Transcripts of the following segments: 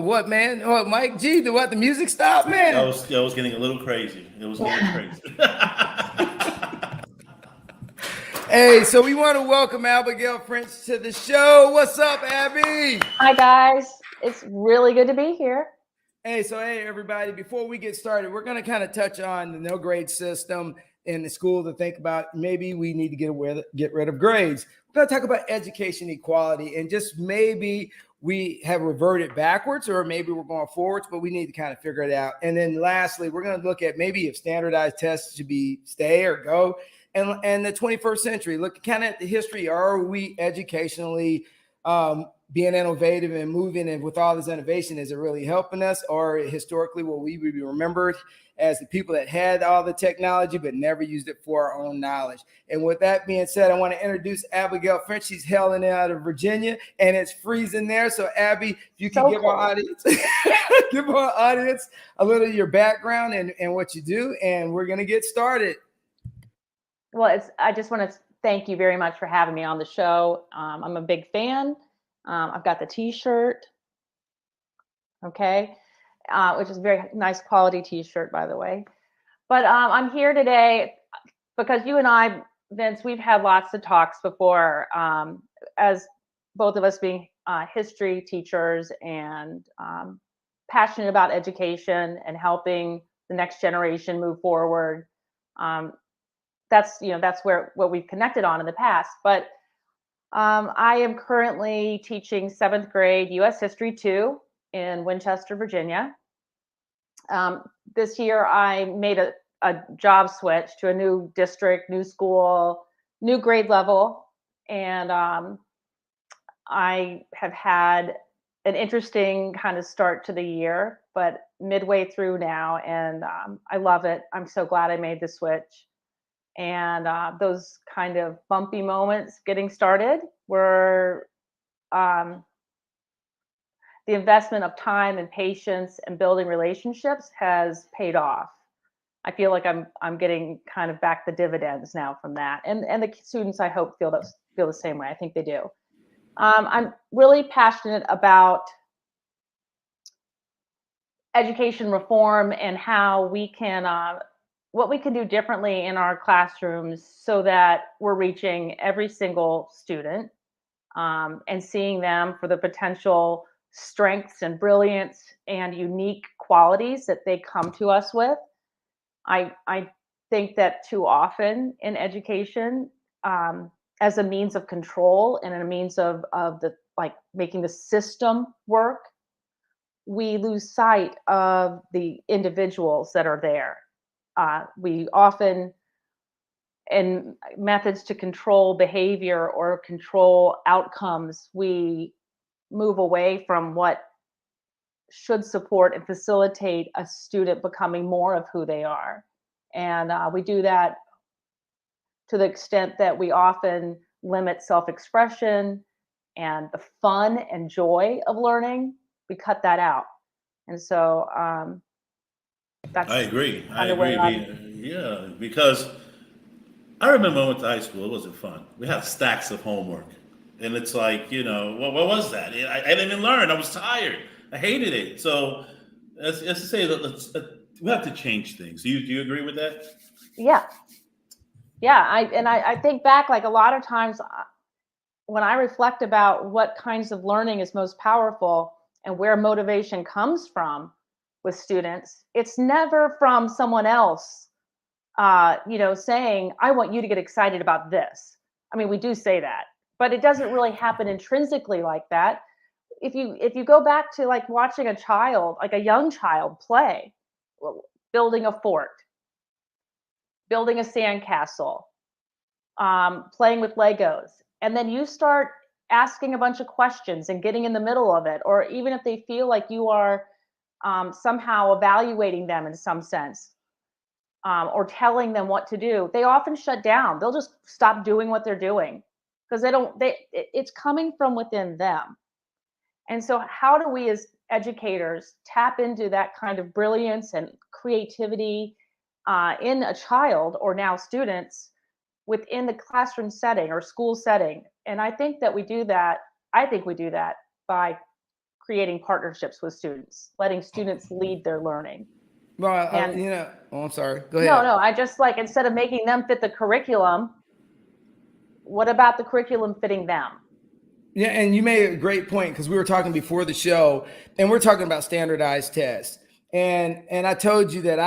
What, man? What, Mike G? The music stop, man? That was getting a little crazy. It was getting crazy. Hey, so we want to welcome Abigail French to the show. What's up, Abby? Hi, guys. It's really good to be here. Hey, everybody, before we get started, we're going to kind of touch on the no grade system in the school to think about. Maybe we need to get rid of grades. We're going to talk about education equality and just maybe we have reverted backwards or maybe we're going forwards, but we need to kind of figure it out. And then lastly, we're going to look at maybe if standardized tests should stay or go. And the 21st century, look kind of at the history. Are we educationally being innovative and moving, and with all this innovation, is it really helping us? Or historically, will we be remembered as the people that had all the technology but never used it for our own knowledge? And with that being said, I want to introduce Abigail French. She's hailing out of Virginia, and it's freezing there. So Abby, if you can give our audience a little of your background and what you do, and we're going to get started. Well, I just want to thank you very much for having me on the show. I'm a big fan. I've got the t-shirt, okay, which is a very nice quality t-shirt, by the way. But I'm here today because you and I, Vince, we've had lots of talks before, as both of us being history teachers and passionate about education and helping the next generation move forward. That's what we've connected on in the past. But I am currently teaching 7th grade U.S. History 2 in Winchester, Virginia. This year, I made a job switch to a new district, new school, new grade level. And I have had an interesting kind of start to the year, but midway through now, and I love it. I'm so glad I made the switch. And those kind of bumpy moments getting started were the investment of time and patience and building relationships has paid off. I feel like I'm getting kind of back the dividends now from that. And the students, I hope, feel the same way. I think they do. I'm really passionate about education reform and how we can what we can do differently in our classrooms so that we're reaching every single student and seeing them for the potential strengths and brilliance and unique qualities that they come to us with. I think that too often in education, as a means of control and a means of making the system work, we lose sight of the individuals that are there. We often, in methods to control behavior or control outcomes, we move away from what should support and facilitate a student becoming more of who they are. And we do that to the extent that we often limit self-expression and the fun and joy of learning. We cut that out. And so I agree. Yeah, because I remember when I went to high school, it wasn't fun. We had stacks of homework. And it's like, what was that? I didn't even learn. I was tired. I hated it. So as to say, we have to change things. Do you agree with that? Yeah. I think back, like a lot of times when I reflect about what kinds of learning is most powerful and where motivation comes from with students, it's never from someone else, saying, I want you to get excited about this. I mean, we do say that, but it doesn't really happen intrinsically like that. If you go back to like watching a child, like a young child play, building a fort, building a sandcastle, playing with Legos, and then you start asking a bunch of questions and getting in the middle of it, or even if they feel like you are somehow evaluating them in some sense, or telling them what to do, they often shut down. They'll just stop doing what they're doing because it's coming from within them. And so how do we as educators tap into that kind of brilliance and creativity in a child, or now students, within the classroom setting or school setting? And I think we do that by creating partnerships with students, letting students lead their learning. Well, And I'm sorry. Go ahead. no, I just, like, instead of making them fit the curriculum, what about the curriculum fitting them? Yeah, and you made a great point, because we were talking before the show, and we're talking about standardized tests. And I told you that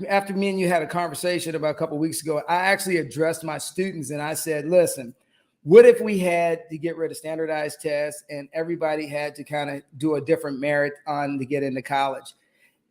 after me and you had a conversation about a couple of weeks ago, I actually addressed my students and I said, listen, what if we had to get rid of standardized tests and everybody had to kind of do a different merit on to get into college?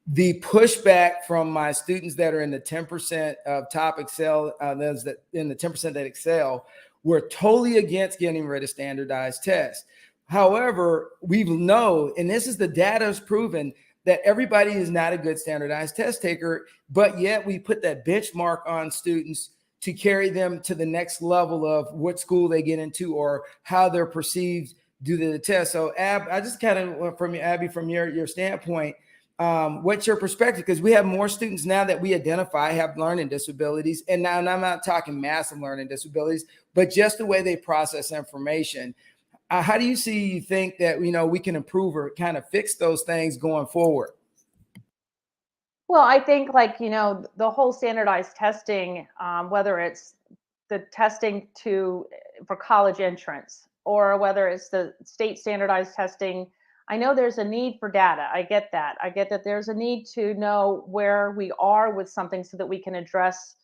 The pushback from my students that are in the 10% of top excel, those that in the 10% that excel, were totally against getting rid of standardized tests. However, we know, and this is the data has proven, that everybody is not a good standardized test taker, but yet we put that benchmark on students to carry them to the next level of what school they get into or how they're perceived due to the test. So I just kind of, from Abby, from your standpoint, what's your perspective? Because we have more students now that we identify have learning disabilities. And now, and I'm not talking massive learning disabilities, but just the way they process information. How do you think that, we can improve or kind of fix those things going forward? Well, I think, like, the whole standardized testing, whether it's the testing for college entrance, or whether it's the state standardized testing, I know there's a need for data. I get that. There's a need to know where we are with something so that we can address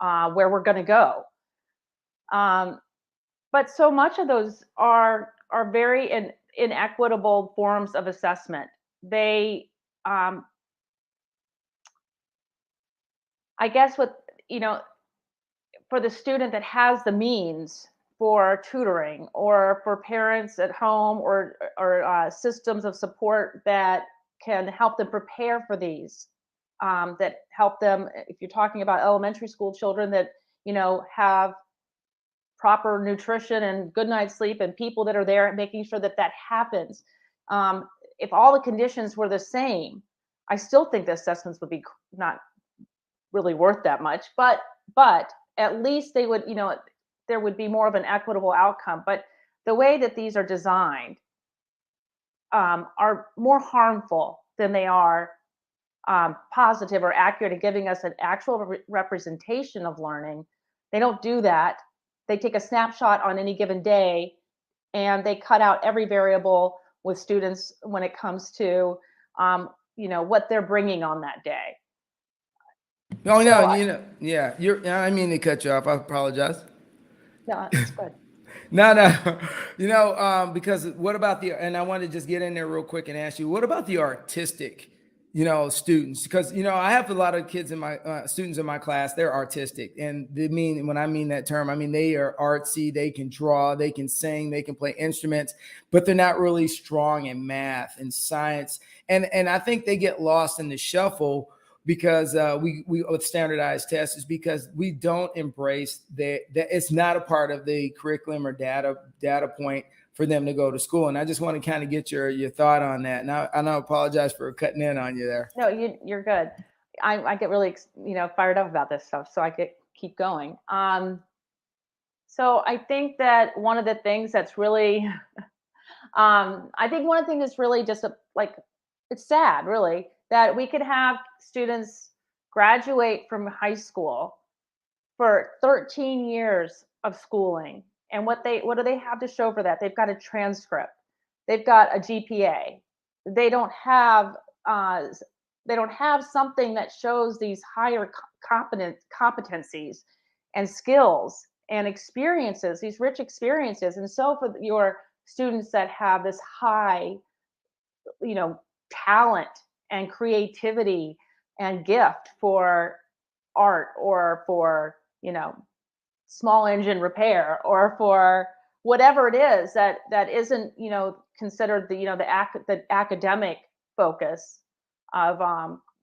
where we're going to go. But so much of those are very inequitable forms of assessment. They, I guess, for the student that has the means for tutoring, or for parents at home, or systems of support that can help them prepare for these, that help them, if you're talking about elementary school children, that have proper nutrition and good night's sleep, and people that are there making sure that happens. If all the conditions were the same, I still think the assessments would be not really worth that much, but at least they would, there would be more of an equitable outcome. But the way that these are designed are more harmful than they are positive or accurate at giving us an actual representation of learning. They don't do that. They take a snapshot on any given day, and they cut out every variable with students when it comes to, what they're bringing on that day. Oh, no, yeah, I mean to cut you off. I apologize. No, it's good. No. Because what about and I want to just get in there real quick and ask you, what about the artistic, students? Because, I have a lot of kids in my students in my class, they're artistic. And when I mean that term, I mean, they are artsy, they can draw, they can sing, they can play instruments, but they're not really strong in math and science. And I think they get lost in the shuffle because we with standardized tests, is because we don't embrace that it's not a part of the curriculum or data point for them to go to school. And I just want to kind of get your thought on that. And I apologize for cutting in on you there. No, you're good. I get really fired up about this stuff, so I could keep going. So I think that one of the things that's really just it's sad, really, that we could have students graduate from high school for 13 years of schooling. And what do they have to show for that? They've got a transcript. They've got a GPA. They don't have something that shows these higher competencies and skills and experiences, these rich experiences. And so for your students that have this high, talent and creativity and gift for art, or for, small engine repair, or for whatever it is that isn't, considered the academic focus of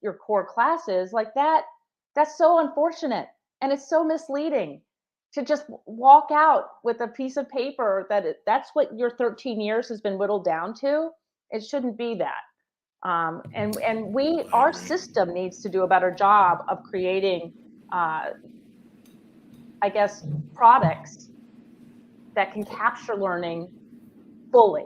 your core classes, like that. That's so unfortunate, and it's so misleading to just walk out with a piece of paper that's what your 13 years has been whittled down to. It shouldn't be that. And our system needs to do a better job of creating, I guess, products that can capture learning fully.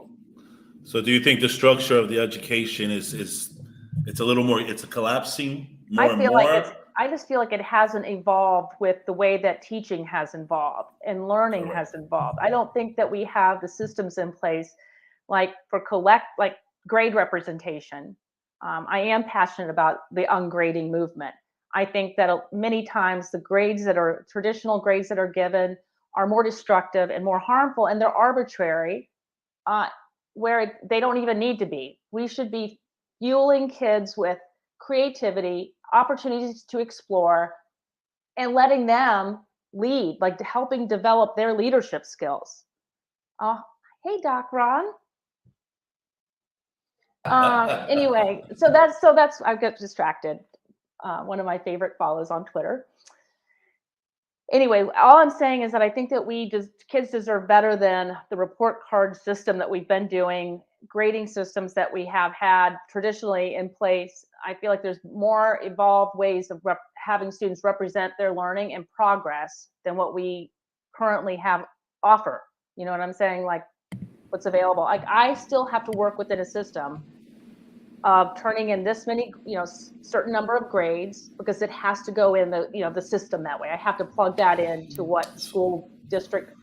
So do you think the structure of the education is it's a little more, it's a collapsing more and more? I just feel like it hasn't evolved with the way that teaching has evolved and learning has evolved. I don't think that we have the systems in place like grade representation. I am passionate about the ungrading movement. I think that many times the grades that are traditional grades that are given are more destructive and more harmful, and they're arbitrary, where they don't even need to be. We should be fueling kids with creativity, opportunities to explore, and letting them lead, like helping develop their leadership skills. Hey, Doc Ron. Anyway, so that's I get distracted. One of my favorite follows on Twitter. Anyway, all I'm saying is that I think that kids deserve better than the report card system that we've been doing, grading systems that we have had traditionally in place. I feel like there's more evolved ways of having students represent their learning and progress than what we currently have offer. You know what I'm saying? Like what's available. Like I still have to work within a system of turning in this many, certain number of grades, because it has to go in the system that way. I have to plug that into what school district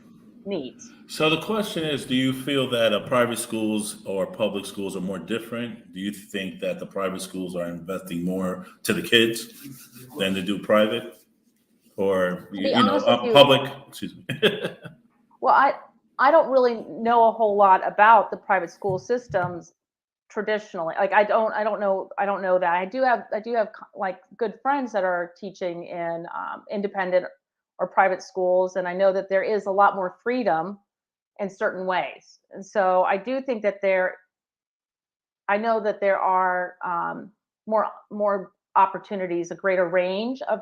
needs. So the question is, do you feel that private schools or public schools are more different? Do you think that the private schools are investing more to the kids than to do private, or public? Excuse me. Well, I don't really know a whole lot about the private school systems traditionally. Like I don't know that. I do have like good friends that are teaching in independent or private schools, and I know that there is a lot more freedom in certain ways. And so I do think that I know that there are more opportunities, a greater range of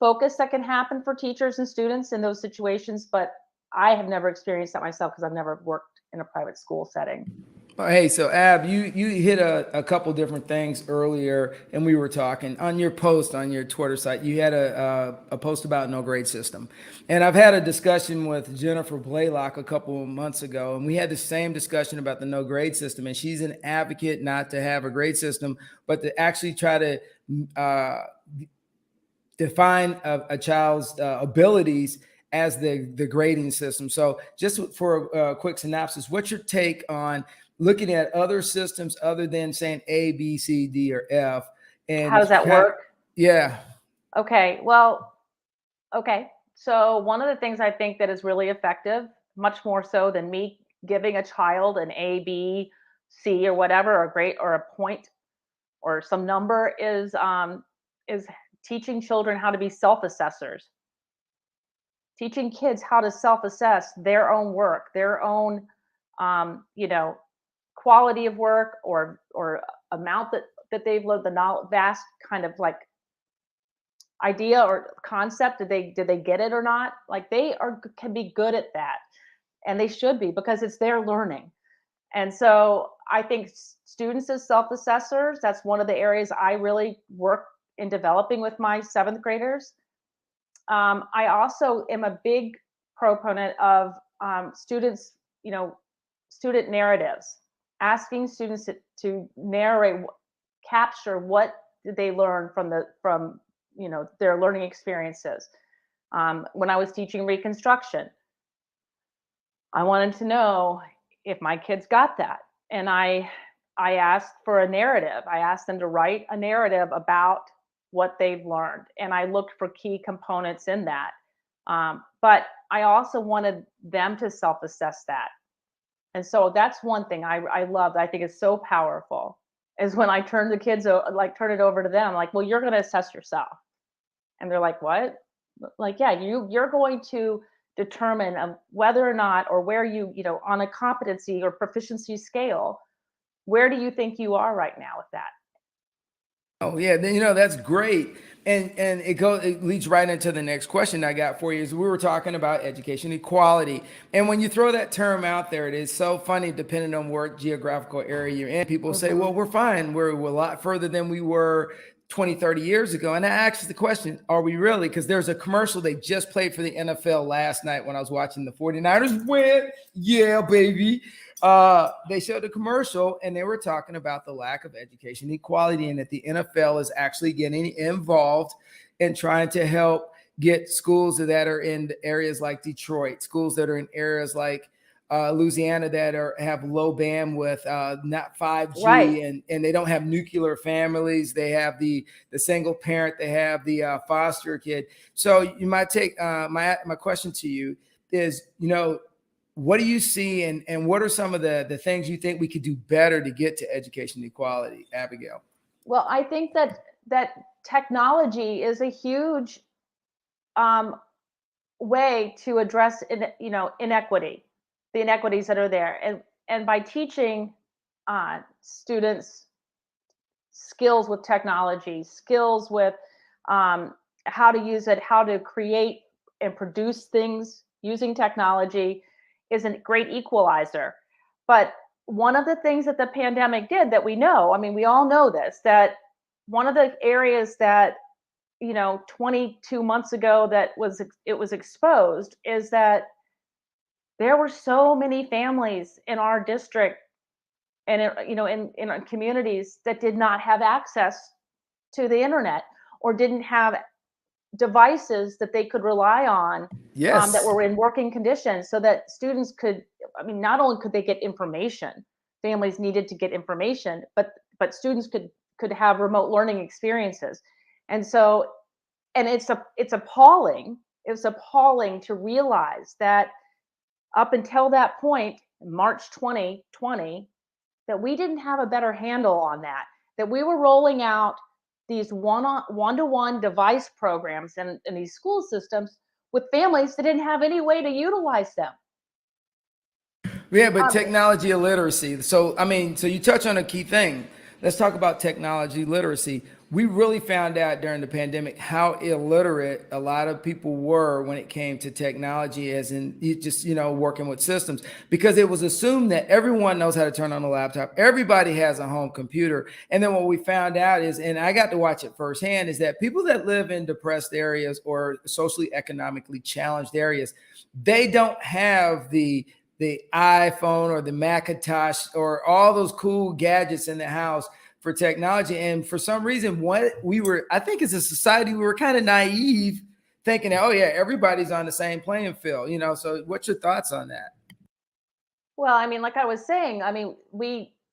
focus that can happen for teachers and students in those situations, but I have never experienced that myself because I've never worked in a private school setting. Hey, so Ab, you hit a couple different things earlier, and we were talking on your post on your Twitter site. You had a post about no grade system, and I've had a discussion with Jennifer Blaylock a couple of months ago, and we had the same discussion about the no grade system. And she's an advocate not to have a grade system, but to actually try to define a child's abilities as the grading system. So, just for a quick synopsis, what's your take on looking at other systems other than saying A, B, C, D, or F? And how does that work? Yeah. Okay. Well, okay. So one of the things I think that is really effective, much more so than me giving a child an A, B, C, or whatever, or a grade or a point or some number, is teaching children how to be self-assessors. Teaching kids how to self-assess their own work, their own, quality of work or amount that they've learned, the vast kind of like idea or concept. Did they get it or not? Like can be good at that, and they should be, because it's their learning. And so I think students as self-assessors, that's one of the areas I really work in developing with my 7th graders. I also am a big proponent of students, student narratives, asking students to narrate, capture what did they learn from their learning experiences. When I was teaching Reconstruction, I wanted to know if my kids got that. And I asked for a narrative. I asked them to write a narrative about what they've learned, and I looked for key components in that. But I also wanted them to self-assess that. And so that's one thing I loved. I think it's so powerful, is when I turn the kids, turn it over to them, like, well, you're going to assess yourself. And they're like, what? Like, yeah, you're going to determine whether or not, or where you know, on a competency or proficiency scale, where do you think you are right now with that? Oh yeah, then that's great, and it leads right into the next question I got for you. Is we were talking about education equality, and when you throw that term out there, it is so funny depending on what geographical area you're in. People say, "Well, we're fine. We're a lot further than we were 20, 30 years ago." And I asked the question, "Are we really?" Because there's a commercial they just played for the NFL last night when I was watching the 49ers win. Yeah, baby. They showed a commercial and they were talking about the lack of education equality, and that the NFL is actually getting involved in trying to help get schools that are in areas like Detroit, schools that are in areas like Louisiana that have low bandwidth, not 5G, Right. and they don't have nuclear families. They have the single parent. They have the foster kid. So you might take my question to you is, what do you see, and what are some of the things you think we could do better to get to education equality, Abigail? Well, I think that technology is a huge way to address inequity, the inequities that are there, and by teaching students skills with technology, skills with how to use it, how to create and produce things using technology, is a great equalizer. But one of the things that the pandemic did that we know, I mean, we all know this, that one of the areas that 22 months ago that it was exposed, is that there were so many families in our district and in our communities that did not have access to the internet, or didn't have devices that they could rely on, Yes. that were in working conditions, so that students could, I mean, not only could they get information, families needed to get information, but students could have remote learning experiences. And so, and it's appalling to realize that up until that point, March 2020, that we didn't have a better handle on that we were rolling out these one-to-one device programs in these school systems with families that didn't have any way to utilize them. Yeah, but technology illiteracy. So, I mean, so you touch on a key thing. Let's talk about technology literacy. We really found out during the pandemic how illiterate a lot of people were when it came to technology, as in just, working with systems, because it was assumed that everyone knows how to turn on a laptop. Everybody has a home computer. And then what we found out is, and I got to watch it firsthand, is that people that live in depressed areas or socially economically challenged areas, they don't have the iPhone or the Macintosh or all those cool gadgets in the house for technology. And for some reason, I think as a society, we were kind of naive, thinking that, oh yeah, everybody's on the same playing field, So what's your thoughts on that? Well, I mean, like I was saying, I mean,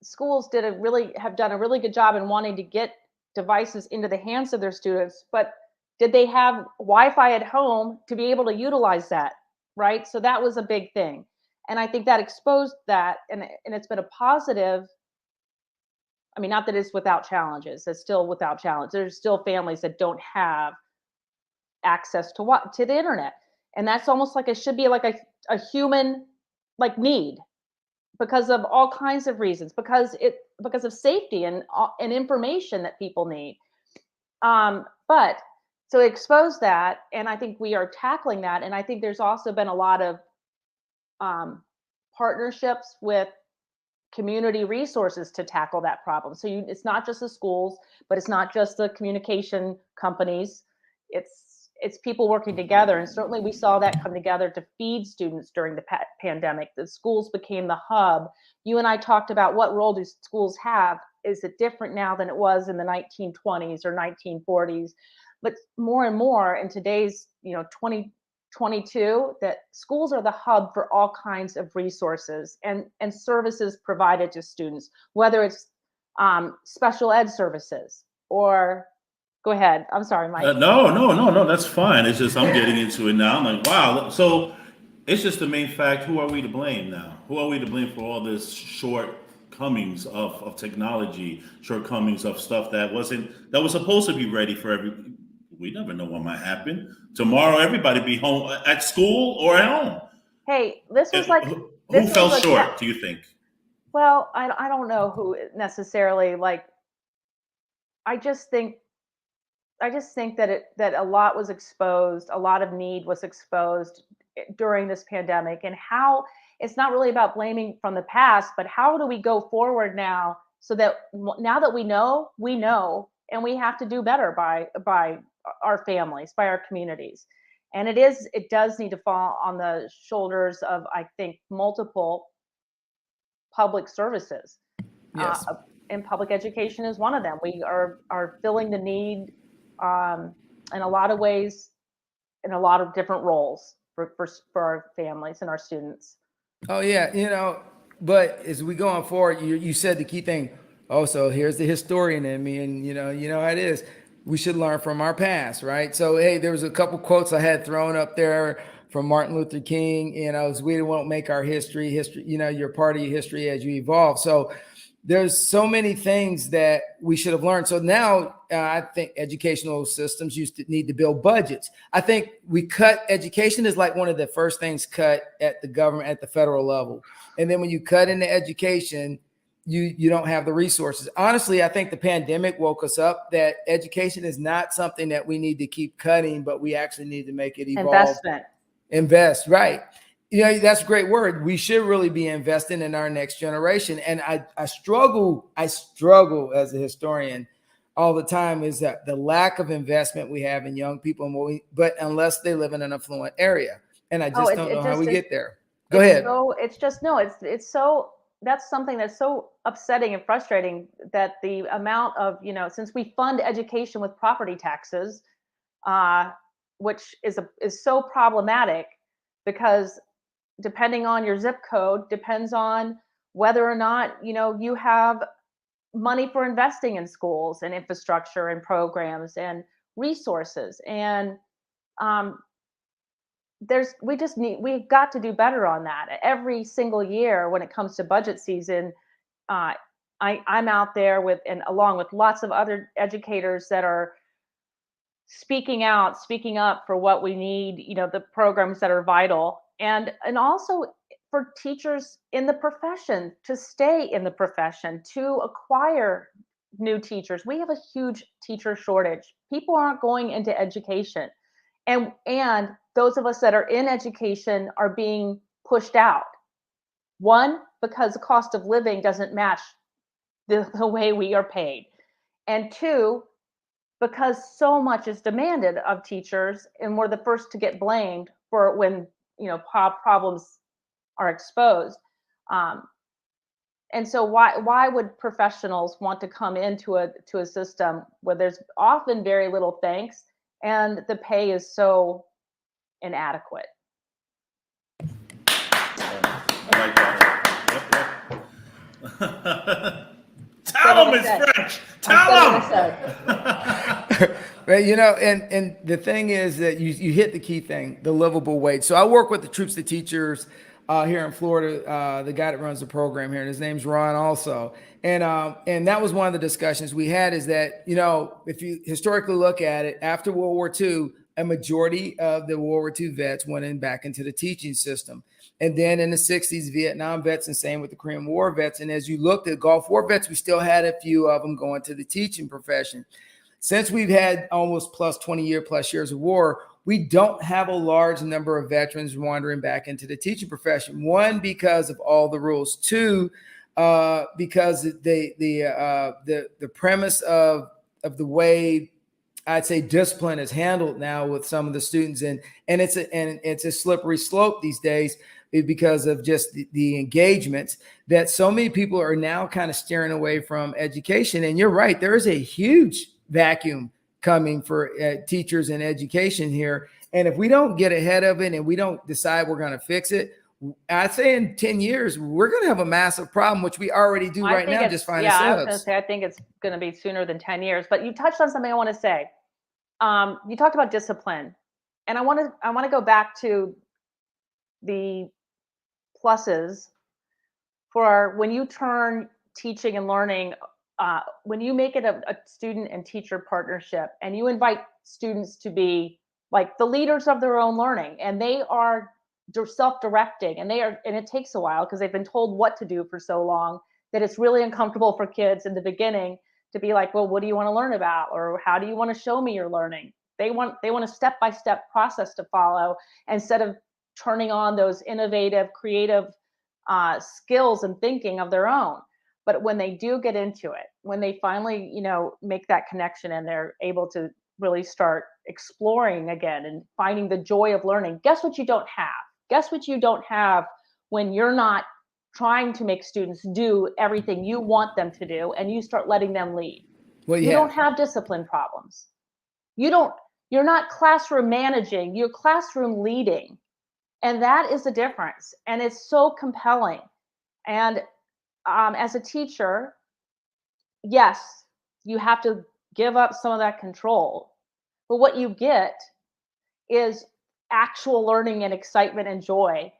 schools have done a really good job in wanting to get devices into the hands of their students, but did they have Wi-Fi at home to be able to utilize that? Right. So that was a big thing. And I think that exposed that, and it's been a positive. I mean, not that it's without challenges. It's still without challenge. There's still families that don't have access to the internet, and that's almost like it should be like a human need, because of all kinds of reasons, because of safety and information that people need. But so expose that, and I think we are tackling that, and I think there's also been a lot of partnerships with community resources to tackle that problem. So it's not just the schools, but it's not just the communication companies. It's people working together, and certainly we saw that come together to feed students during the pandemic. The schools became the hub. You and I talked about what role do schools have. Is it different now than it was in the 1920s or 1940s? But more and more in today's 2022, that schools are the hub for all kinds of resources and services provided to students, whether it's special ed services or, go ahead. I'm sorry, Mike. No, that's fine. It's just I'm getting into it now. I'm like, wow. So it's just the main fact. Who are we to blame now? Who are we to blame for all this shortcomings of technology, shortcomings of stuff that was supposed to be ready for We never know what might happen. Tomorrow, everybody be home at school or at home. Hey, this was like who fell short, do you think? Well, I don't know who necessarily, like, I just think that a lot was exposed, a lot of need was exposed during this pandemic, and how it's not really about blaming from the past, but how do we go forward now so that now that we know, and we have to do better by our families, by our communities. And it does need to fall on the shoulders of, I think, multiple public services. Yes. And public education is one of them. We are filling the need in a lot of ways, in a lot of different roles for our families and our students. Oh yeah, but as we go on forward, you said the key thing. Oh, so here's the historian in me, and you know how it is. We should learn from our past, right? So hey, there was a couple quotes I had thrown up there from Martin Luther King. We won't make our history. You're part of your history as you evolve. So there's so many things that we should have learned. So now I think educational systems need to build budgets. I think we cut education is like one of the first things cut at the government, at the federal level. And then when you cut into education, you don't have the resources. Honestly, I think the pandemic woke us up that education is not something that we need to keep cutting, but we actually need to make it evolve. Invest, right. That's a great word. We should really be investing in our next generation. And I struggle as a historian all the time is that the lack of investment we have in young people, but unless they live in an affluent area. And I just don't know how we get there. Go ahead. That's something that's so upsetting and frustrating, that the amount of, since we fund education with property taxes, which is so problematic, because depending on your zip code depends on whether or not you have money for investing in schools and infrastructure and programs and resources. And we've got to do better on that. Every single year when it comes to budget season, I'm out there along with lots of other educators that are speaking up for what we need, the programs that are vital, and also for teachers in the profession to stay in the profession, to acquire new teachers. We have a huge teacher shortage. People aren't going into education, and those of us that are in education are being pushed out. One, because the cost of living doesn't match the way we are paid, and two, because so much is demanded of teachers, and we're the first to get blamed for when problems are exposed. And so why would professionals want to come into a system where there's often very little thanks and the pay is so inadequate? I like that. Tell them it's French. Tell them. Right, and the thing is that you hit the key thing, the livable wage. So I work with the Troops to Teachers here in Florida, the guy that runs the program here, and his name's Ron also. And that was one of the discussions we had, is that, if you historically look at it, after World War II, a majority of the World War II vets went back into the teaching system. And then in the 60s, Vietnam vets, and same with the Korean War vets. And as you looked at Gulf War vets, we still had a few of them going to the teaching profession. Since we've had almost 20 years of war, we don't have a large number of veterans wandering back into the teaching profession. One, because of all the rules. Two, because the premise of the way, I'd say, discipline is handled now with some of the students, and it's a slippery slope these days, because of just the engagements, that so many people are now kind of steering away from education. And you're right, there is a huge vacuum coming for teachers in education here. And if we don't get ahead of it and we don't decide we're going to fix it, I'd say in 10 years, we're going to have a massive problem, which we already do right now. Just find ourselves. I was going to say, I think it's going to be sooner than 10 years, but you touched on something I want to say. You talked about discipline, and I want to go back to the pluses for when you turn teaching and learning, when you make it a student and teacher partnership, and you invite students to be like the leaders of their own learning, and they're self-directing, and it takes a while because they've been told what to do for so long that it's really uncomfortable for kids in the beginning to be like, well, what do you want to learn about? Or how do you want to show me your learning? They want a step-by-step process to follow instead of turning on those innovative, creative skills and thinking of their own. But when they do get into it, when they finally, make that connection and they're able to really start exploring again and finding the joy of learning, guess what you don't have? Guess what you don't have when you're not trying to make students do everything you want them to do and you start letting them lead? Well, you don't have discipline problems. You're not classroom managing, you're classroom leading. And that is the difference. And it's so compelling. And as a teacher, yes, you have to give up some of that control. But what you get is actual learning and excitement and joy.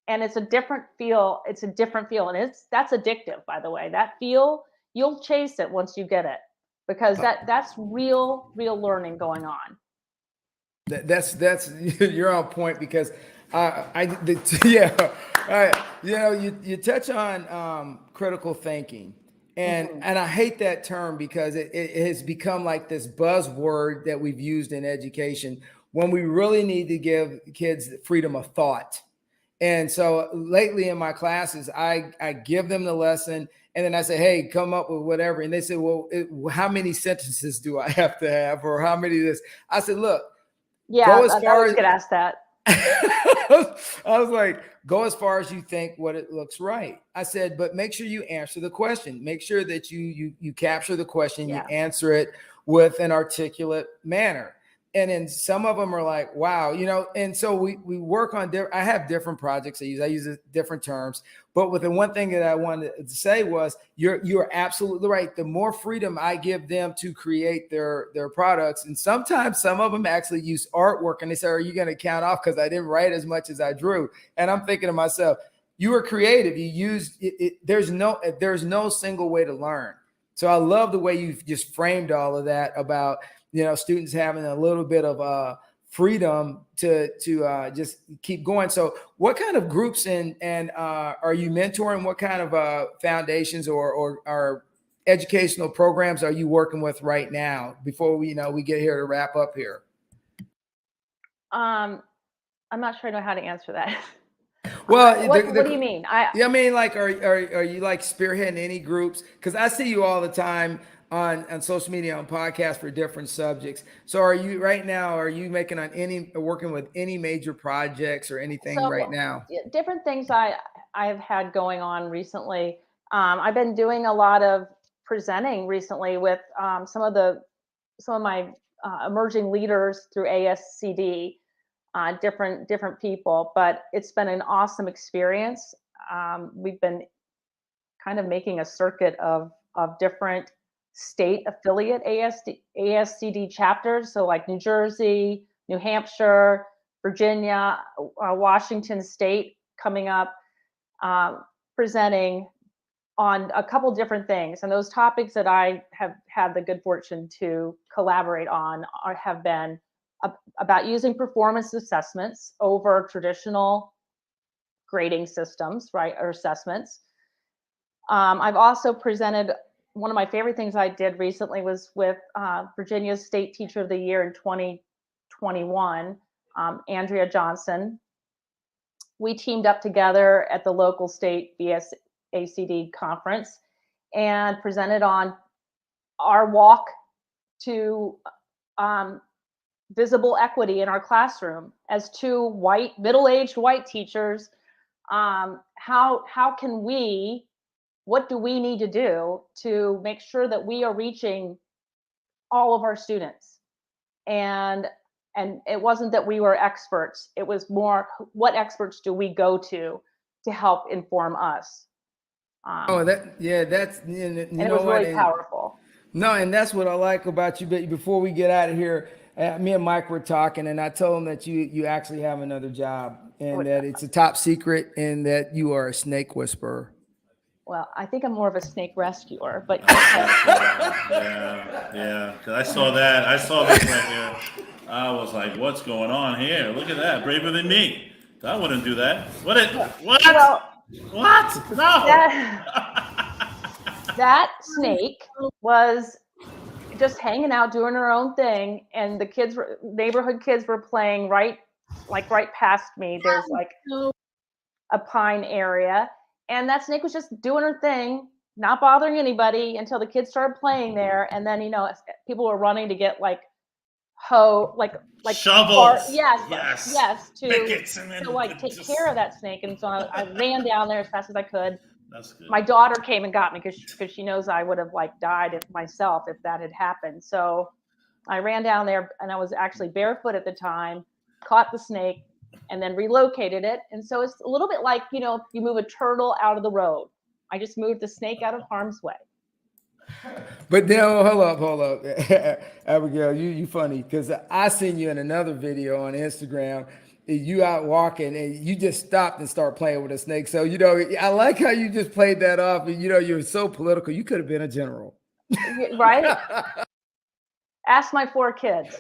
And it's a different feel. It's a different feel. And that's addictive, by the way. That feel, you'll chase it once you get it, because that's real learning going on. That's you're on point, because you touch on critical thinking, and I hate that term because it has become like this buzzword that we've used in education when we really need to give kids freedom of thought. And so lately in my classes, I give them the lesson, and then I say, hey, come up with whatever. And they say, well, how many sentences do I have to have, or how many of this? I said, look, I was gonna ask that. I was like, go as far as you think what it looks right. I said, but make sure you answer the question. Make sure that you capture the question, you answer it with an articulate manner. And then some of them are like, wow, and so we work on I have different projects I use different terms. But with the one thing that I wanted to say was, you're absolutely right. The more freedom I give them to create their products, and sometimes some of them actually use artwork, and they say, are you going to count off because I didn't write as much as I drew? And I'm thinking to myself, you were creative. You used it. There's no single way to learn. So I love the way you've just framed all of that about, students having a little bit of freedom to just keep going. So what kind of groups and are you mentoring? What kind of foundations or educational programs are you working with right now before we get here to wrap up here? I'm not sure I know how to answer that. Well, what do you mean? I mean, like, are you like spearheading any groups? Because I see you all the time on social media, on podcasts for different subjects. So are you working with any major projects or anything right now? Different things I've had going on recently. I've been doing a lot of presenting recently with some of my emerging leaders through ASCD, different people, but it's been an awesome experience. We've been kind of making a circuit of different state affiliate ASCD chapters. So like New Jersey, New Hampshire, Virginia, Washington State coming up, presenting on a couple different things. And those topics that I have had the good fortune to collaborate on have been about using performance assessments over traditional grading systems, right, or assessments. I've also presented. One of my favorite things I did recently was with Virginia's State Teacher of the Year in 2021, Andrea Johnson. We teamed up together at the local state BSACD conference and presented on our walk to visible equity in our classroom as two middle-aged white teachers. What do we need to do to make sure that we are reaching all of our students? And it wasn't that we were experts. It was more, what experts do we go to help inform us? That's and it was really powerful. No, and that's what I like about you. But before we get out of here, me and Mike were talking, and I told him that you actually have another job, and that it's a top secret, and that you are a snake whisperer. Well, I think I'm more of a snake rescuer, but yeah. 'Cause I saw this right here. I was like, "What's going on here? Look at that, braver than me. I wouldn't do that. What? Well, what? No." That snake was just hanging out, doing her own thing, and the neighborhood kids were playing right past me. There's like a pine area, and that snake was just doing her thing, not bothering anybody until the kids started playing there. And then, people were running to get like shovels. Yes, to take care of that snake. And so I ran down there as fast as I could. That's good. My daughter came and got me because she knows I would have died myself if that had happened. So I ran down there, and I was actually barefoot at the time, caught the snake, and then relocated it. And so it's a little bit like, if you move a turtle out of the road. I just moved the snake out of harm's way. But now, hold up. Abigail, you funny, because I seen you in another video on Instagram. You out walking and you just stopped and start playing with a snake. So, I like how you just played that off. And, you're so political. You could have been a general. Right? Ask my 4 kids.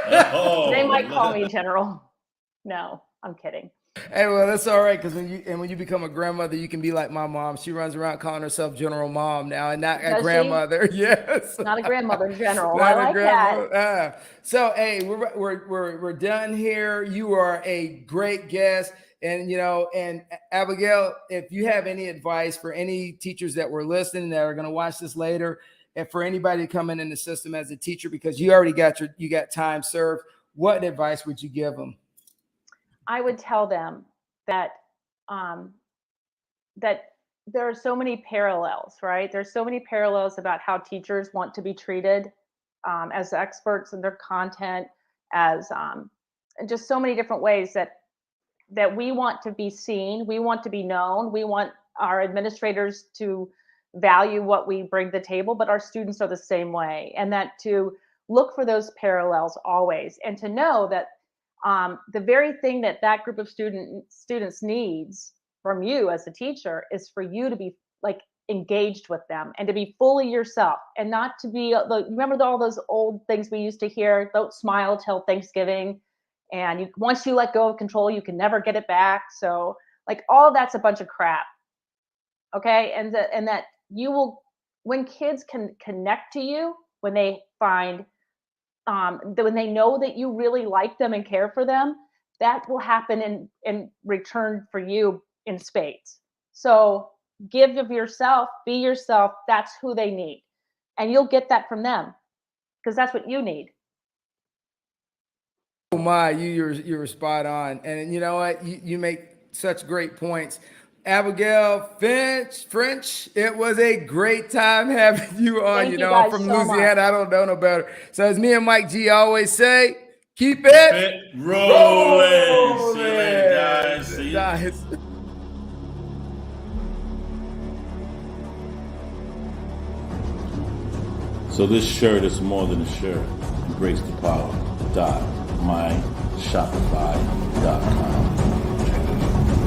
They might call me general. No, I'm kidding. Hey, well, that's all right, because when you become a grandmother, you can be like my mom. She runs around calling herself General Mom now, and not a grandmother. Yes, not a grandmother, General. Not I like that. So, hey, we're done here. You are a great guest, and and Abigail, if you have any advice for any teachers that were listening that are going to watch this later, and for anybody coming in the system as a teacher, because you already got time served, what advice would you give them? I would tell them that that there are so many parallels, right? There's so many parallels about how teachers want to be treated as experts in their content, as just so many different ways that we want to be seen, we want to be known, we want our administrators to value what we bring to the table, but our students are the same way, and that to look for those parallels always, and to know that the very thing that group of students needs from you as a teacher is for you to be engaged with them and to be fully yourself, and not to be remember all those old things we used to hear, don't smile till Thanksgiving, and once you let go of control, you can never get it back. So all of that's a bunch of crap. Okay. And that you will, when kids can connect to you, when they find when they know that you really like them and care for them, that will happen in return for you in spades. So give of yourself, be yourself. That's who they need. And you'll get that from them because that's what you need. Oh my, you're spot on. And you know what? You make such great points. Abigail French, it was a great time having you on. Thank you I'm from Louisiana. I don't know no better. So as me and Mike G always say, keep it rolling. See you later, guys. See you. Guys. So this shirt is more than a shirt. Embrace the power. MyShopify.com.